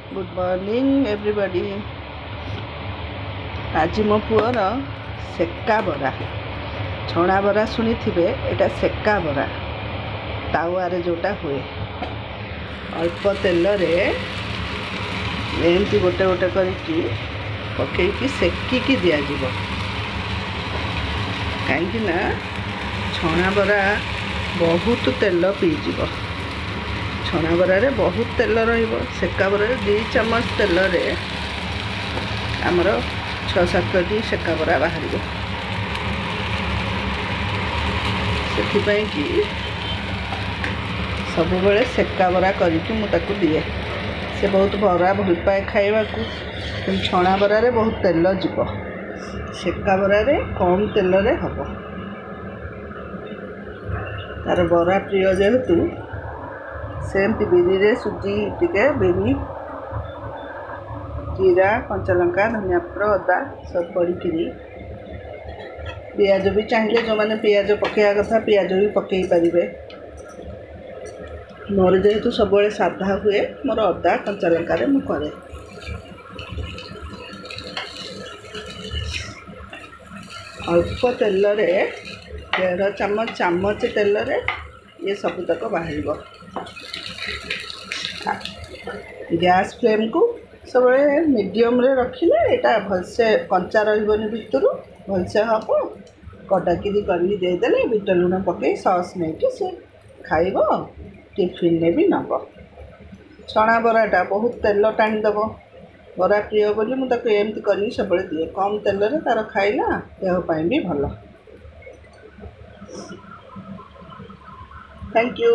Good morning everybody. आज मो poor सेका बरा छणा बरा शुणी थे एटा सेका बरा तावारे जोटा हुए अल्प तेल एमती गोटे गोटे करके पकईकी सेकिकी दिज्व कहीं छणा बरा बहुत तेल पीज छणा बरारे बहुत तेल रेका बरार 2 चम्मच तेल आमर 6-7टी सेका बरा बाहर से सब बेले सेका बरा करके मुझे दिए से बहुत बरा भल पाए खावा कि छणा बरारे बहुत तेल जीव सेका बरारे कम तेल हम तार बरा प्रिय जेहेतु सेमती बिरी रे सुजी टिके बिरी जीरा कंचा लंका धनिया पत्र अदा सब पड़ी पियाज भी चाहिए जो मैंने पियाज पकड़ा कथा पियाज भी पकई पारे मोर जेहेतु सब साधा हुए मोर अदा कंचा लंका रे मुझे अल्प तेल 1.5 चम्मच तेल ये सबूतक बाहर गैस फ्लेम को सब मीडियम रे रखिले एटा भलसे कंचा रही भितर भलसे हम कटाकिरी करदेले बिट लुण पकई सॉस नहीं कि से खाइब टिफिन ने भी नब छणा बराटा बहुत तेल टाणीदेव बरा प्रिय बोली मुझे एमती कर सब दिए कम तेल तार खाइला देहपाई भी भल। Thank you.